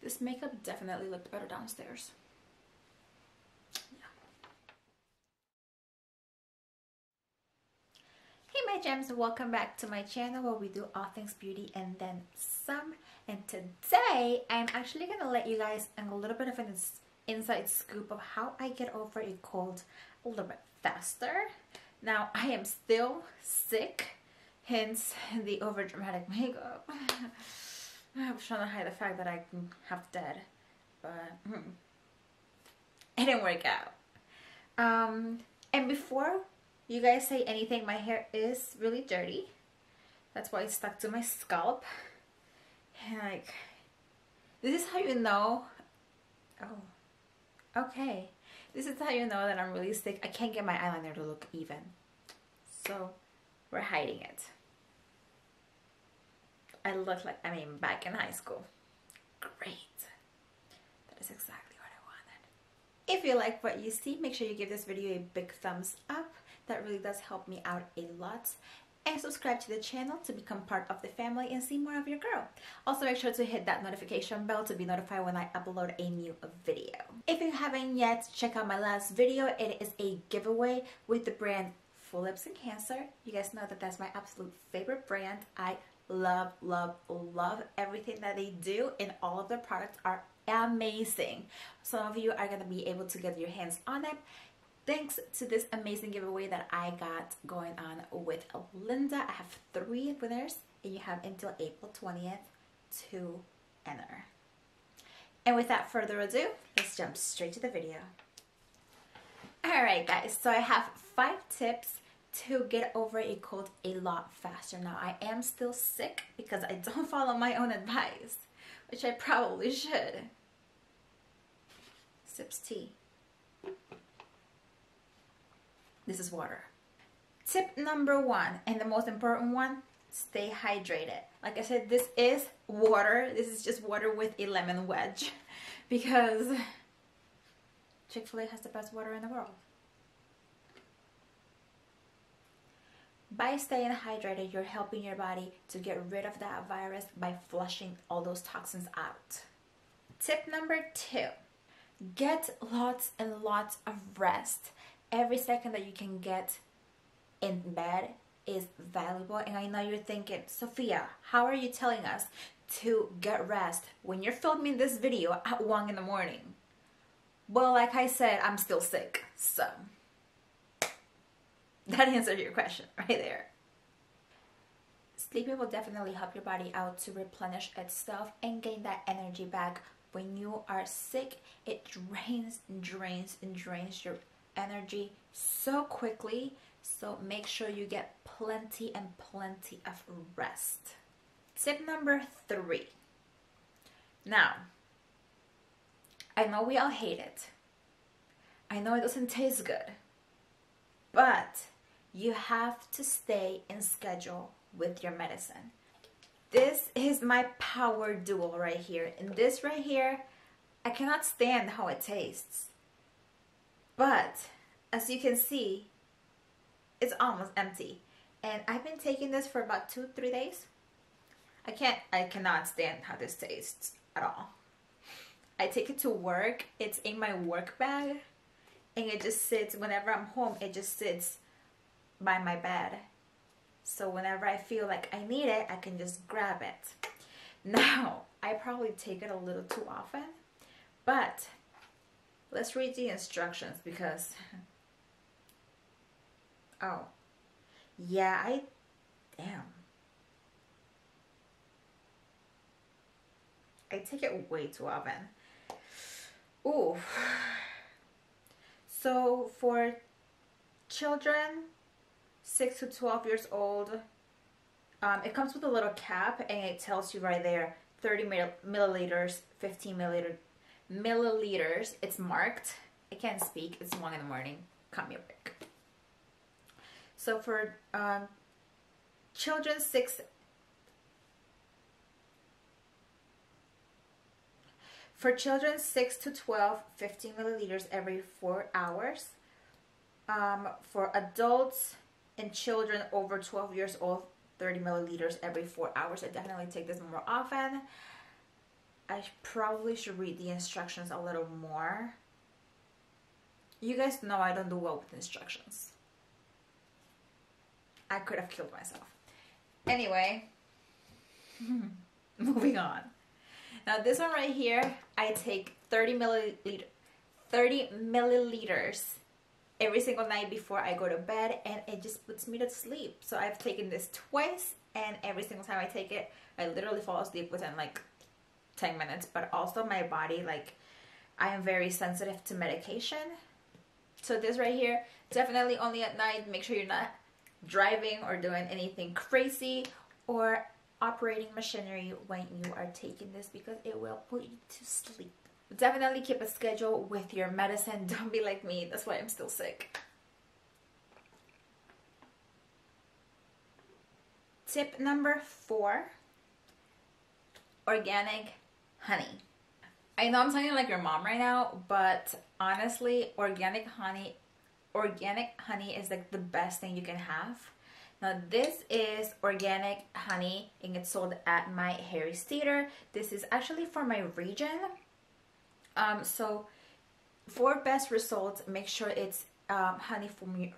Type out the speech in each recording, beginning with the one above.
This makeup definitely looked better downstairs. Hey my gems, welcome back to my channel where we do all things beauty and then some. And today I'm actually gonna let you guys a little bit of an inside scoop of how I get over a cold a little bit faster. Now I am still sick, hence the over dramatic makeup. I was trying to hide the fact that I'm half dead, but it didn't work out. And before you guys say anything, my hair is really dirty. That's why it's stuck to my scalp. And like, this is how you know. Oh, okay. This is how you know that I'm really sick. I can't get my eyeliner to look even. So we're hiding it. I look like I'm back in high school. Great. That is exactly what I wanted. If you like what you see, make sure you give this video a big thumbs up. That really does help me out a lot. And subscribe to the channel to become part of the family and see more of your girl. Also make sure to hit that notification bell to be notified when I upload a new video. If you haven't yet, check out my last video. It is a giveaway with the brand Full Lips and Cancer. You guys know that that's my absolute favorite brand. I love, love, love everything that they do, and all of their products are amazing. Some of you are going to be able to get your hands on it thanks to this amazing giveaway that I got going on with Linda. I have 3 winners and you have until April 20th to enter. And without further ado, let's jump straight to the video. Alright guys, so I have 5 tips to get over a cold a lot faster. Now I am still sick because I don't follow my own advice, which I probably should. Sips tea. This is water. Tip number 1, and the most important one, stay hydrated. Like I said, this is water. This is just water with a lemon wedge because Chick-fil-A has the best water in the world. By staying hydrated, you're helping your body to get rid of that virus by flushing all those toxins out. Tip number 2, get lots and lots of rest. Every second that you can get in bed is valuable. And I know you're thinking, Sophia, how are you telling us to get rest when you're filming this video at 1 in the morning? Well, like I said, I'm still sick, so that answers your question right there. Sleeping will definitely help your body out to replenish itself and gain that energy back. When you are sick, it drains your energy so quickly, so make sure you get plenty and plenty of rest. Tip number 3. Now, I know we all hate it. I know it doesn't taste good, but you have to stay in schedule with your medicine. This is my power duo right here, and this right here, I cannot stand how it tastes. But as you can see, it's almost empty. And I've been taking this for about 2-3 days. I cannot stand how this tastes at all. I take it to work. It's in my work bag. And it just sits, whenever I'm home, it just sits by my bed. So whenever I feel like I need it, I can just grab it. Now, I probably take it a little too often. But let's read the instructions because, oh, yeah, damn. I take it way too often. Ooh. So for children 6 to 12 years old, it comes with a little cap and it tells you right there 30 milliliters, 15 milliliters. It's marked. I can't speak. It's 1 in the morning. Cut me a break. So for children 6 to 12, 15 milliliters every 4 hours. For adults and children over 12 years old, 30 milliliters every 4 hours. I definitely take this more often. I probably should read the instructions a little more. You guys know I don't do well with instructions. I could have killed myself. Anyway, moving on. Now this one right here, I take 30 milliliters every single night before I go to bed, and it just puts me to sleep. So I've taken this twice, and every single time I take it, I literally fall asleep within like 10 minutes. But also my body, like, I am very sensitive to medication. So this right here, definitely only at night. Make sure you're not driving or doing anything crazy or operating machinery when you are taking this, because it will put you to sleep. Definitely keep a schedule with your medicine. Don't be like me. That's why I'm still sick. Tip number 4, organic honey. I know I'm sounding like your mom right now, but honestly, organic honey is like the best thing you can have. Now this is organic honey, and it's sold at Meyers. This is actually for my region. So for best results, make sure it's honey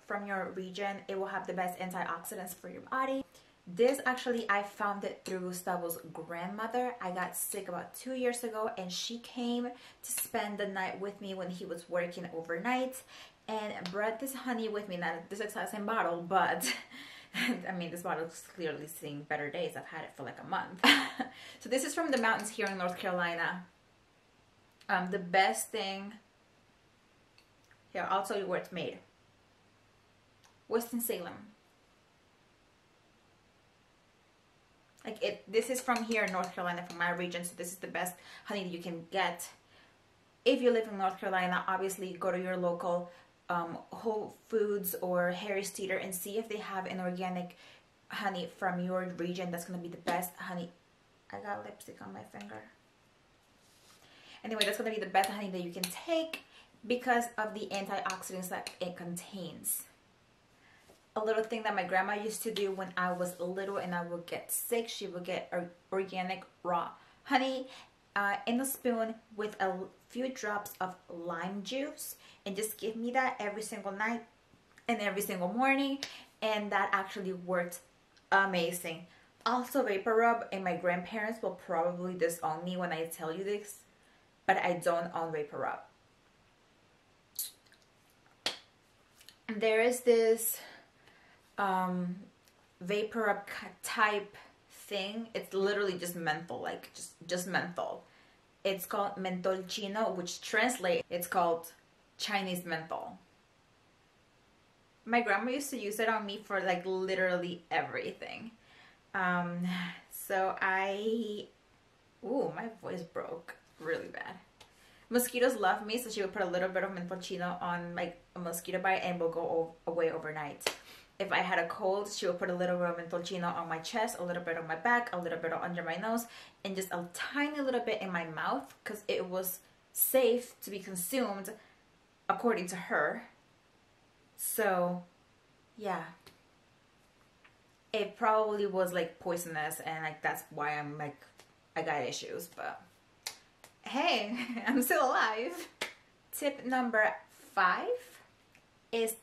from your region. It will have the best antioxidants for your body. This actually, I found it through Gustavo's grandmother. I got sick about 2 years ago, and she came to spend the night with me when he was working overnight, and brought this honey with me. Not this exact same bottle, but I mean, this bottle is clearly seeing better days. I've had it for like a month. So this is from the mountains here in North Carolina. The best thing, here, I'll tell you where it's made. Winston-Salem. Like this is from here in North Carolina, from my region, so this is the best honey that you can get. If you live in North Carolina, obviously go to your local Whole Foods or Harris Teeter and see if they have an organic honey from your region. That's going to be the best honey. I got lipstick on my finger. Anyway, that's going to be the best honey that you can take because of the antioxidants that it contains. A little thing that my grandma used to do when I was little and I would get sick, she would get organic raw honey in a spoon with a few drops of lime juice, and just give me that every single night and every single morning, and that actually worked amazing. Also vapor rub, and my grandparents will probably disown me when I tell you this, but I don't own vapor rub. There is this vapor rub type thing. It's literally just menthol, like just menthol. It's called menthol chino, which translates, it's called Chinese menthol. My grandma used to use it on me for like literally everything. So ooh, my voice broke really bad. Mosquitoes love me, so she would put a little bit of menthol chino on like a mosquito bite and will go away overnight. If I had a cold, she would put a little bit of menthol chino on my chest, a little bit on my back, a little bit under my nose, and just a tiny little bit in my mouth, because it was safe to be consumed according to her. So yeah, it probably was like poisonous, and like that's why I'm like, I got issues, but hey, I'm still alive. Tip number 5 is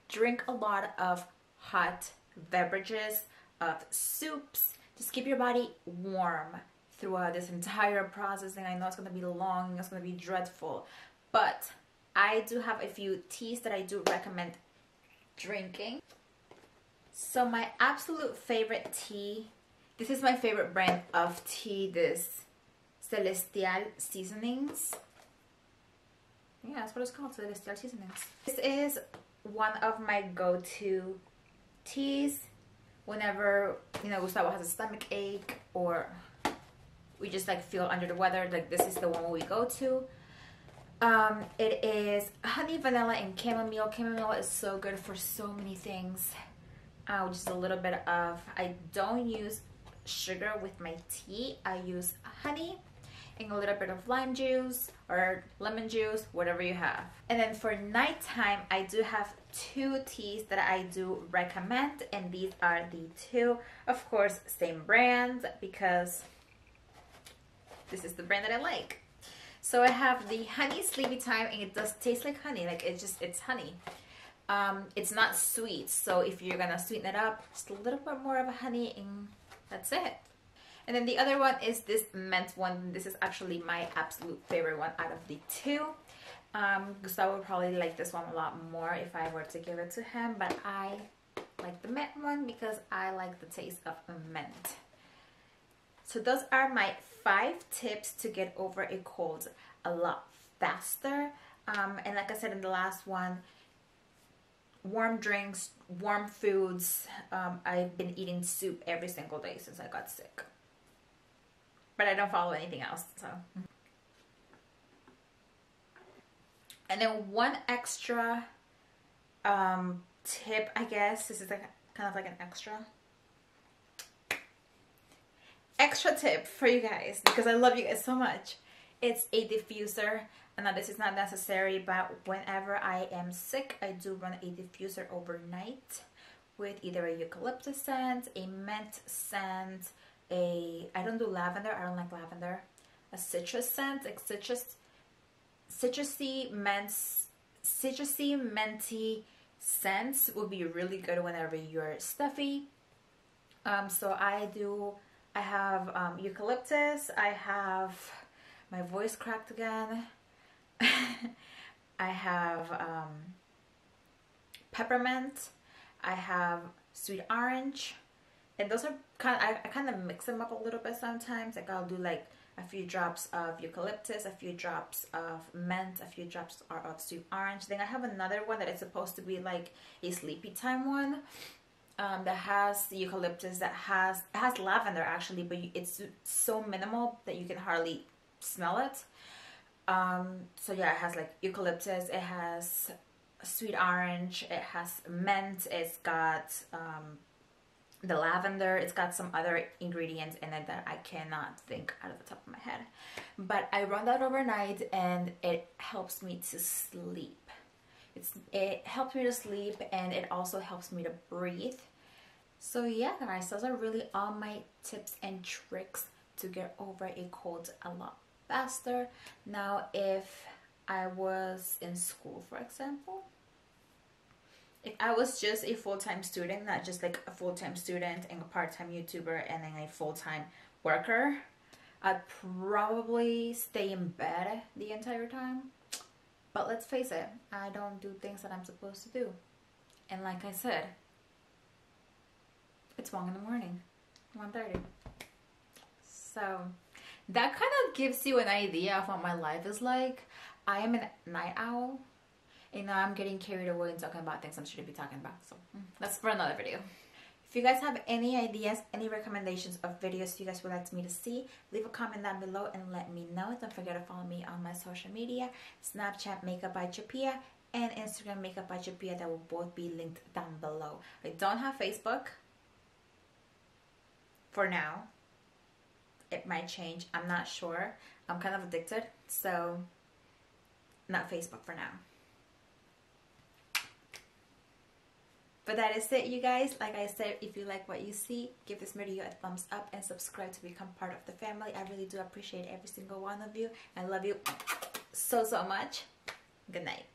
drink a lot of hot beverages, of soups. Just keep your body warm throughout this entire process. And I know it's going to be long, it's going to be dreadful, but I do have a few teas that I do recommend drinking. So my absolute favorite tea, this is my favorite brand of tea, this Celestial Seasonings. Yeah, that's what it's called, Celestial Seasonings. This is one of my go-to teas whenever, you know, Gustavo has a stomach ache or we just like feel under the weather. Like this is the one we go to. It is honey, vanilla, and chamomile. Chamomile is so good for so many things. Just a little bit of, I don't use sugar with my tea. I use honey and a little bit of lime juice or lemon juice, whatever you have. And then for nighttime, I do have 2 teas that I do recommend, and these are the 2, of course, same brand, because this is the brand that I like. So I have the honey sleepy time, and it does taste like honey. Like it's honey. It's not sweet, so if you're gonna sweeten it up, just a little bit more of a honey, and that's it. And then the other one is this mint one. This is actually my absolute favorite one out of the two. Gustavo would probably like this one a lot more if I were to give it to him, but I like the mint one because I like the taste of mint. So those are my 5 tips to get over a cold a lot faster. And like I said in the last one, warm drinks, warm foods. I've been eating soup every single day since I got sick. But I don't follow anything else, so. And then one extra tip, I guess. This is like kind of like an extra tip for you guys, because I love you guys so much. It's a diffuser. And now this is not necessary, but whenever I am sick, I do run a diffuser overnight with either a eucalyptus scent, a mint scent, I don't do lavender, I don't like lavender, a citrus scent, like citrusy minty scents would be really good whenever you're stuffy. So I have eucalyptus, I have, my voice cracked again, I have peppermint, I have sweet orange, and those are I kind of mix them up a little bit sometimes. Like I'll do like a few drops of eucalyptus, a few drops of mint, a few drops of sweet orange. Then I have another one that is supposed to be like a sleepy time one, that has the eucalyptus, it has lavender actually, but it's so minimal that you can hardly smell it. So yeah, it has like eucalyptus, it has sweet orange, it has mint, it's got the lavender, it's got some other ingredients in it that I cannot think out of the top of my head. But I run that overnight and it helps me to sleep. It helps me to sleep, and it also helps me to breathe. So yeah guys, those are really all my tips and tricks to get over a cold a lot faster. Now if I was in school, for example, if I was just a full-time student, not just like a full-time student and a part-time YouTuber and then a full-time worker, I'd probably stay in bed the entire time. But let's face it, I don't do things that I'm supposed to do. And like I said, it's 1 in the morning, 1:30. So that kind of gives you an idea of what my life is like. I am a night owl. And now I'm getting carried away and talking about things I shouldn't be talking about. So that's for another video. If you guys have any ideas, any recommendations of videos you guys would like me to see, leave a comment down below and let me know. Don't forget to follow me on my social media, Snapchat Makeup by Chapia and Instagram Makeup by Chapia. That will both be linked down below. I don't have Facebook for now. It might change. I'm not sure. I'm kind of addicted. So not Facebook for now. But that is it, you guys. Like I said, if you like what you see, give this video a thumbs up and subscribe to become part of the family. I really do appreciate every single one of you. I love you so, so much. Good night.